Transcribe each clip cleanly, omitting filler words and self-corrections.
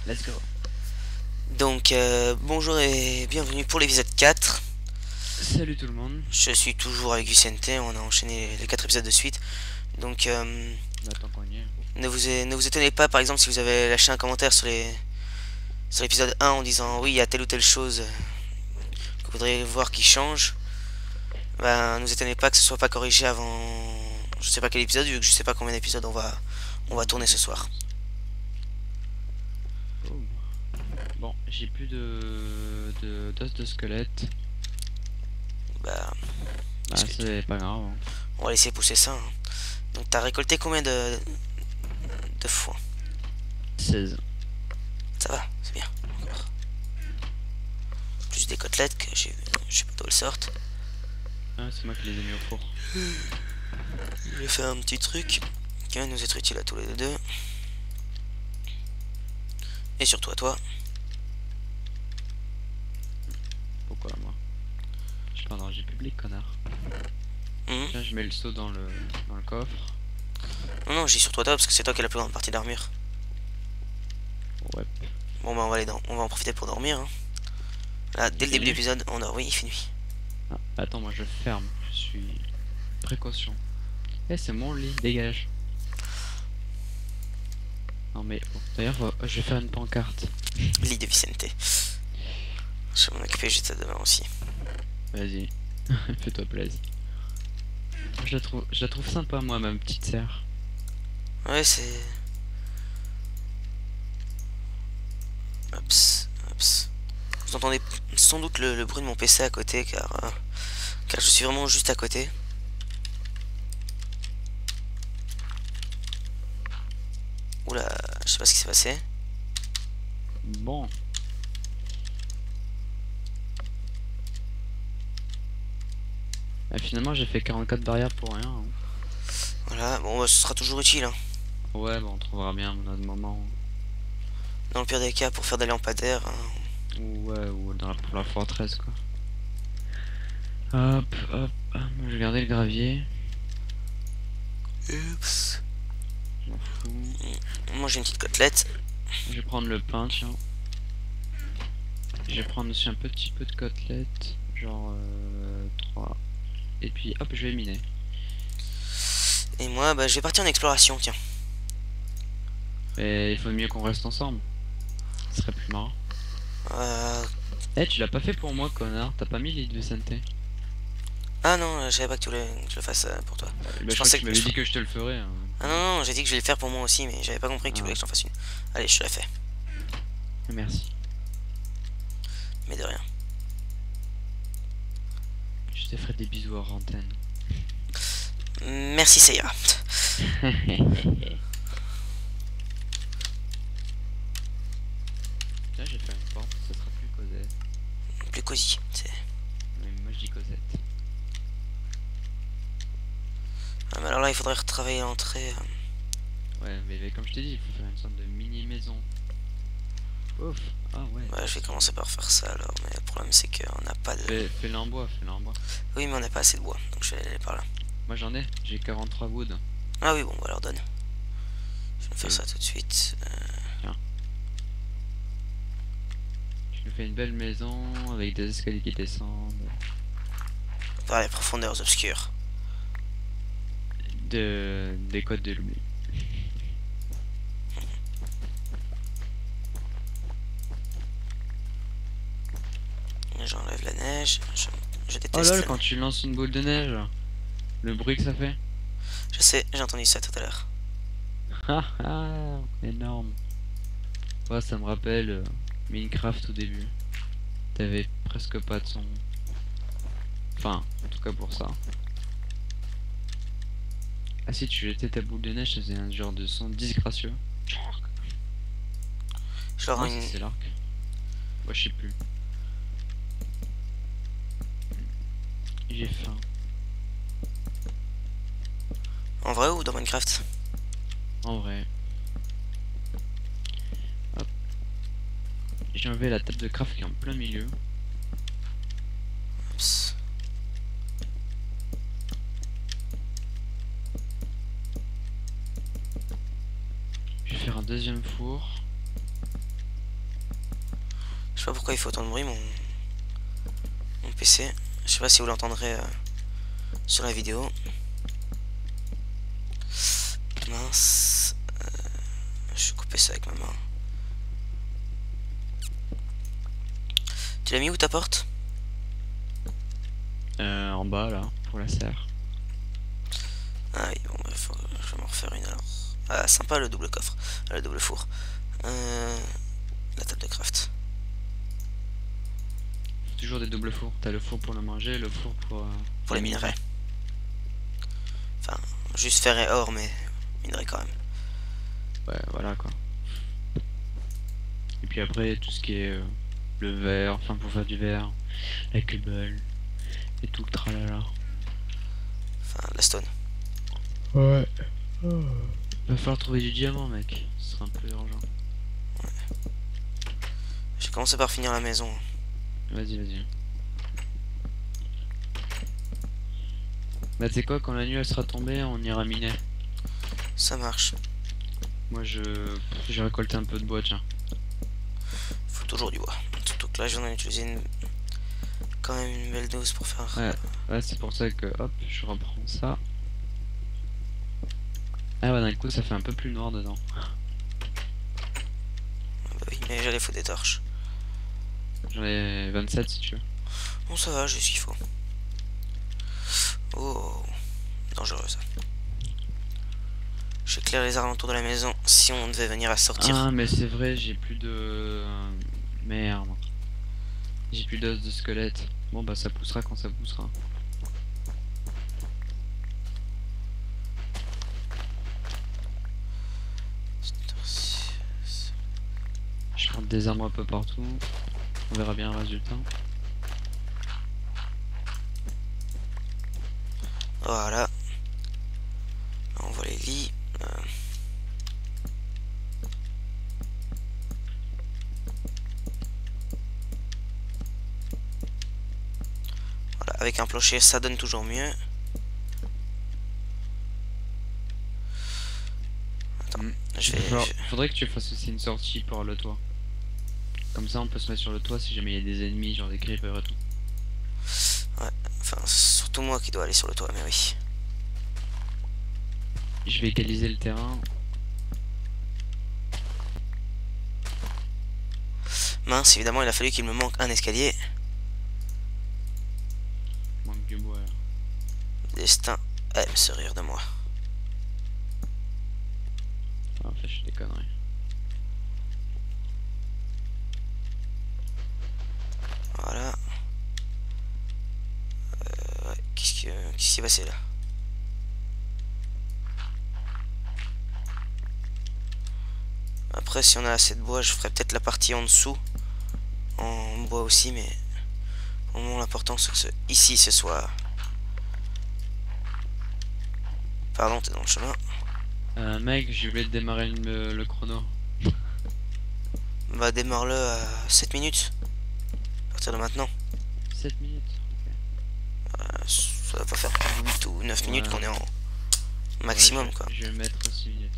Let's go. Donc bonjour et bienvenue pour l'épisode 4. Salut tout le monde. Je suis toujours avec Vicente, on a enchaîné les 4 épisodes de suite. Donc Bah tant qu'on y est. ne vous étonnez pas par exemple si vous avez lâché un commentaire sur l'épisode 1 en disant oui il y a telle ou telle chose que vous voudriez voir qui change. Ben ne vous étonnez pas que ce soit pas corrigé avant je sais pas quel épisode vu que je sais pas combien d'épisodes on va tourner ce soir. Oh. Bon, j'ai plus d'os de squelette. Bah Bah parce que c'est pas grave, hein. on va laisser pousser ça, hein. Donc t'as récolté combien de foin? 16. Ça va, c'est bien. Encore. Plus des côtelettes que je sais pas d'où elles sortent. Ah, c'est moi qui les ai mis au four. Je vais faire un petit truc qui va nous être utile à tous les deux. Et surtout à toi. Pourquoi moi? Je suis pas en danger public, connard. Mhm. Tiens, je mets le seau dans le coffre. Non, non, j'ai surtout à toi parce que c'est toi qui as la plus grande partie d'armure. Ouais. Bon, bah, on va en profiter pour dormir, hein. Là, dès Il le fait début de nuit? l'épisode, on dort. Oui, il fait nuit. Ah, attends, moi je ferme. Je suis précaution. Eh, c'est mon lit, dégage. Non mais bon. D'ailleurs, je vais faire une pancarte. Lit de Vicente. Je vais m'en occuper juste demain aussi. Vas-y, fais-toi plaisir. Je la trouve sympa, moi, ma petite sœur. Ouais, c'est. Hops, hops. Vous entendez sans doute le bruit de mon PC à côté car je suis vraiment juste à côté. Oula, je sais pas ce qui s'est passé. Bon. Ah, finalement, j'ai fait 44 barrières pour rien, hein. Voilà, bon, bah, ce sera toujours utile, hein. Ouais, bon, on trouvera bien un autre moment. Dans le pire des cas, pour faire des lampadaires, hein. Ouais, ou pour la forteresse, quoi. Hop, hop. Ah, moi, je vais garder le gravier. Oups. Je m'en fous. Moi j'ai une petite côtelette. Je vais prendre le pain, tiens. Je vais prendre aussi un petit peu de côtelette. Genre 3. Et puis, hop, je vais miner. Et moi, bah, je vais partir en exploration, tiens. Mais il faut mieux qu'on reste ensemble. Ce serait plus marrant. Euh... Eh, tu l'as pas fait pour moi, connard. T'as pas mis l'île de Santé. Ah non, je savais pas que tu voulais que je le fasse pour toi. Bah, Je je crois que pensais tu que... m'avais dit que je te le ferais, hein. Ah non, non, j'ai dit que je vais le faire pour moi aussi, mais j'avais pas compris que tu voulais Ah, que j'en fasse une. Allez, je te la fais. merci. Mais de rien. Je te ferai des bisous hors antenne. Merci, ça ira. Là, j'ai fait une porte, ça sera plus Cosette. Plus cosy. Mais moi, je dis Cosette. Ah, mais alors là, il faudrait retravailler l'entrée. Ouais, mais comme je t'ai dit, il faut faire une sorte de mini maison. Ouf. Ah ouais. Ouais, je vais commencer par faire ça alors. Mais le problème, c'est qu'on n'a pas de. Fais-le en bois, fais-le en bois. Oui, mais on n'a pas assez de bois. Donc je vais aller par là. Moi, j'en ai. J'ai 43 wood. Ah oui, bon, bah alors donne. Je vais faire Et ça tout de suite. tiens. Je me fais une belle maison avec des escaliers qui descendent. Par les profondeurs obscures. Des côtes de l'oubli. J'enlève la neige. Je Oh déteste lol, la quand neige. tu lances une boule de neige, le bruit que ça fait. Je sais, j'ai entendu ça tout à l'heure. Ah ah, énorme. Ouais, ça me rappelle Minecraft au début. T'avais presque pas de son. Enfin, en tout cas pour ça. Ah si tu jetais ta boule de neige, ça faisait un genre de son disgracieux. Je leur rends Non, si une. c'est l'arc. Ouais, je sais plus. J'ai faim. En vrai ou dans Minecraft? En vrai. Hop. J'ai enlevé la table de craft qui est en plein milieu. Oups. Je vais faire un deuxième four. sais pas pourquoi il fait autant de bruit mon PC. Je sais pas si vous l'entendrez sur la vidéo. Mince. Je vais couper ça avec ma main. Tu l'as mis où ta porte? En bas là, pour la serre. Ah oui, bon, bah, je vais m'en refaire une alors. Ah, sympa le double coffre. Le double four. La table de craft. Toujours des doubles fours. T'as le four pour le manger et le four Pour les minerais. Enfin, juste fer et or, mais minerais quand même. Ouais, voilà quoi. Et puis après, tout ce qui est le verre, enfin pour faire du verre, la cubelle et tout le tralala. Enfin, la stone. Ouais. Va falloir trouver du diamant, mec. Ce sera un peu urgent. J'ai commencé par finir la maison. Vas-y, vas-y. Bah, tu sais quoi, quand la nuit elle sera tombée, on ira miner. Ça marche. Moi, j'ai récolté un peu de bois, tiens. Faut toujours du bois. Surtout que là, j'en ai utilisé quand même une belle dose pour faire. Ouais, c'est pour ça que, hop, je reprends ça. Ah ouais, d'un coup, ça fait un peu plus noir dedans. Bah oui, mais j'allais foutre des torches. J'en ai 27 si tu veux. Bon, ça va, j'ai ce qu'il faut. Oh, dangereux ça. J'éclaire les alentours de la maison si on devait venir à sortir. Ah, mais c'est vrai, j'ai plus de... Merde. J'ai plus d'os de squelette. Bon, bah ça poussera quand ça poussera. Je prends des armes un peu partout. On verra bien le résultat. Voilà. Là, on voit les lits. Voilà, avec un plancher, ça donne toujours mieux. Attends, Faudrait que tu fasses aussi une sortie par le toit. Comme ça, on peut se mettre sur le toit si jamais il y a des ennemis, genre des creepers et tout. Ouais, enfin, c'est surtout moi qui dois aller sur le toit, mais oui. Je vais égaliser le terrain. Mince, évidemment, il a fallu qu'il me manque un escalier. Manque du bois là. Le destin aime se rire de moi. Ah, en fait, je fais des conneries. Voilà. Ouais, qu'est-ce qui s'est passé là? Après, si on a assez de bois, je ferai peut-être la partie en dessous. En bois aussi, mais au moment l'important c'est que ici ce soit. Pardon, t'es dans le chemin. Mec, j'ai oublié de démarrer le chrono. Bah démarre-le à 7 minutes. À partir de maintenant. 7 minutes. Ça va pas faire 8 ou 9 minutes qu'on est en maximum Ouais, quoi. Je vais le mettre 6 minutes.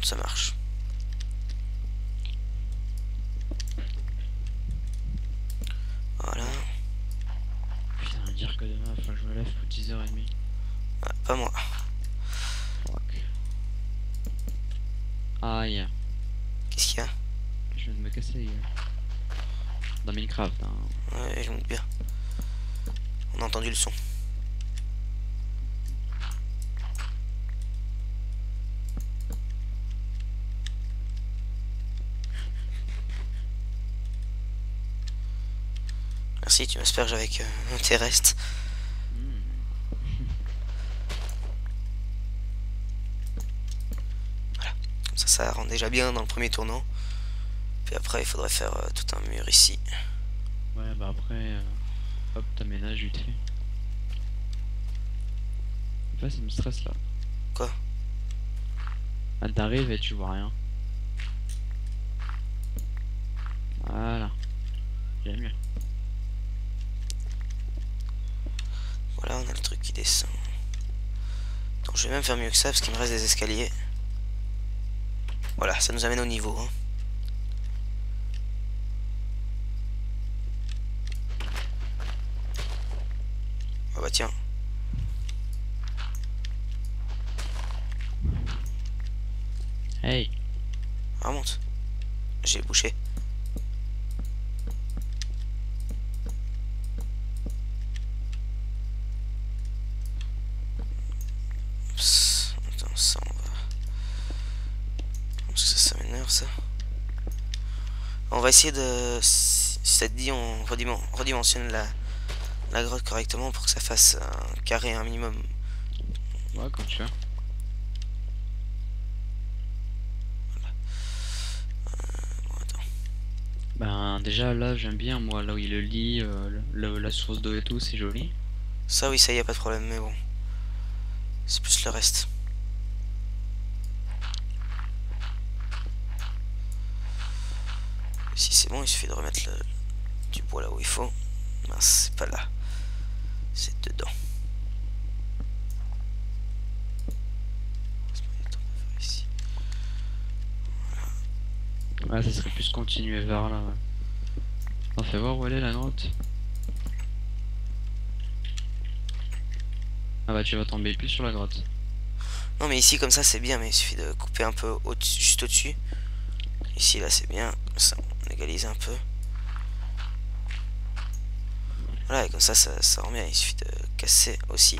Ça marche. Voilà. Putain, dire que demain, faut que je me lève pour 10h30. Ouais, pas moi. Fuck. Aïe. Qu'est-ce qu'il y a? Je viens de me casser la gueule. Dans Minecraft, hein. Ouais, je me doute bien. On a entendu le son. Merci, tu m'asperges avec tes restes. Voilà. Comme ça rend déjà bien dans le premier tournant. Puis après, il faudrait faire tout un mur ici. Ouais, bah après, hop, t'aménages vite fait. En fait, ça me stresse là. Quoi? Ah, t'arrives et tu vois rien. Voilà. J'aime mieux. Voilà, on a le truc qui descend. Donc je vais même faire mieux que ça parce qu'il me reste des escaliers. Voilà, ça nous amène au niveau. Hein. bah tiens. Hey. Remonte. J'ai bouché. Psst, attends, ça on va... Parce que ça m'énerve ça. On va essayer de... Si ça te dit, on redimensionne la grotte correctement pour que ça fasse un carré un minimum. Ouais, comme tu veux. Bon, attends. Ben déjà là j'aime bien moi là où il y a le lit, la source d'eau et tout, c'est joli. Ça oui, ça y a pas de problème, mais bon. C'est plus le reste. Si c'est bon, il suffit de remettre du bois là où il faut. Mince, c'est pas là. C'est dedans. Ici. Ouais, ça serait plus continuer vers là. Ouais. On fait voir où elle est la grotte. Ah bah tu vas tomber plus sur la grotte. Non mais ici comme ça c'est bien, mais il suffit de couper un peu juste au-dessus. Ici là c'est bien, ça on égalise un peu. Voilà, et comme ça rend bien, il suffit de casser aussi.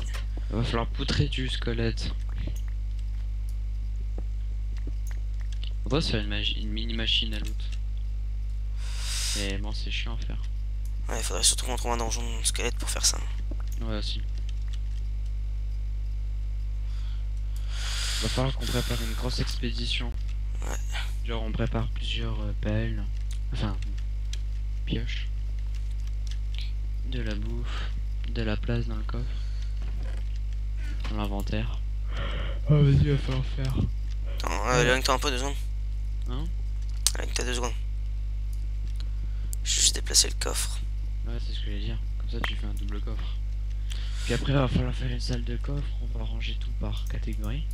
Il va falloir poutrer du squelette. Faudrait se faire une mini machine à loot. Mais bon c'est chiant à faire. Ouais, il faudrait surtout qu'on trouve un donjon de squelette pour faire ça. Ouais aussi. Va falloir qu'on prépare une grosse expédition. Ouais. Genre on prépare plusieurs pelles. Enfin pioches. De la bouffe. De la place dans le coffre. Dans l'inventaire. Ah vas-y va falloir faire. Attends, éloigne-toi un peu 2 secondes. Hein? Éloigne-toi 2 secondes. Je vais juste déplacer le coffre. Ouais c'est ce que j'allais dire. Comme ça tu fais un double coffre. Puis après il va falloir faire une salle de coffre. On va ranger tout par catégorie.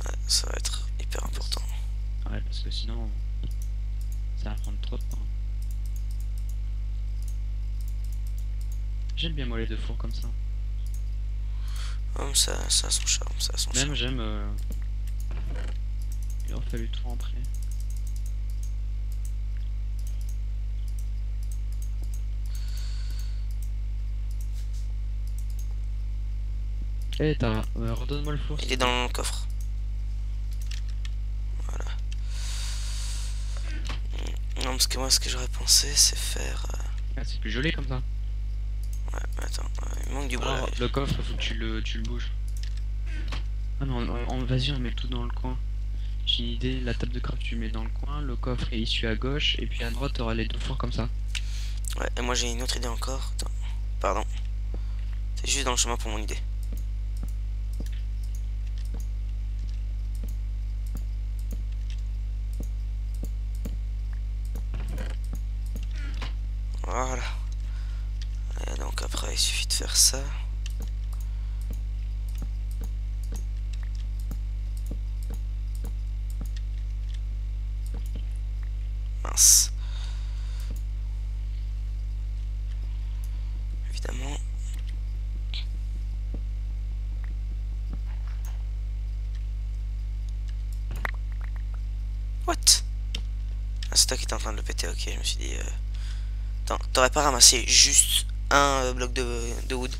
Ouais, ça va être hyper important. Ouais parce que sinon ça va prendre trop de temps. J'aime bien moi les deux fours comme ça. Oh, ça a son charme, ça a son charme. Même j'aime il aurait fallu tout rentrer. Eh t'as redonne-moi le four. Il est dans le coffre. Voilà. Non, parce que moi, ce que j'aurais pensé, c'est faire... Ah, c'est plus joli comme ça. Ouais, mais attends, il manque du bois. Alors, Là. le coffre, faut que tu le bouges. Ah non, vas-y, on met tout dans le coin. J'ai une idée, la table de craft tu mets dans le coin, le coffre est issu à gauche, et puis à droite t'auras les deux fours comme ça. Ouais, et moi j'ai une autre idée encore. Attends, pardon. C'est juste dans le chemin pour mon idée. Voilà. Et donc après, il suffit de faire ça. Mince. Évidemment. What? Ah, c'est toi qui étais en train de le péter, ok, je me suis dit... Attends, t'aurais pas ramassé juste un bloc de wood?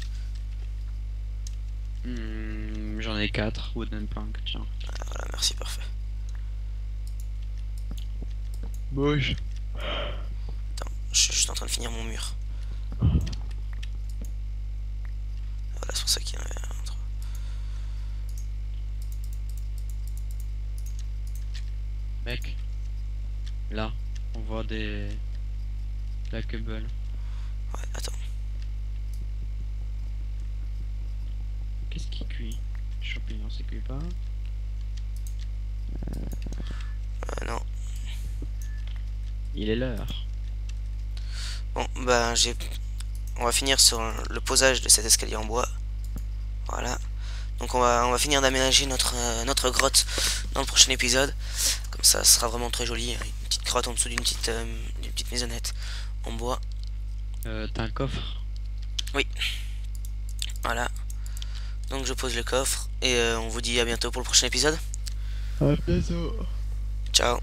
J'en ai 4, wooden plank, tiens. Ah, voilà, merci, parfait. Bouge. Attends, je suis juste en train de finir mon mur. Voilà, c'est pour ça qu'il y en avait un entre. Mec. Là, on voit des... La cubble. Ouais, attends. Qu'est-ce qui cuit? Champignon, ça cuit pas. Non. Il est l'heure. Bon, bah, on va finir sur le posage de cet escalier en bois. Voilà. Donc on va finir d'aménager notre grotte dans le prochain épisode. Comme ça sera vraiment très joli. Une petite grotte en dessous d'une petite maisonnette en bois. T'as un coffre? Oui. Voilà. Donc je pose le coffre et on vous dit à bientôt pour le prochain épisode. À bientôt. Ciao.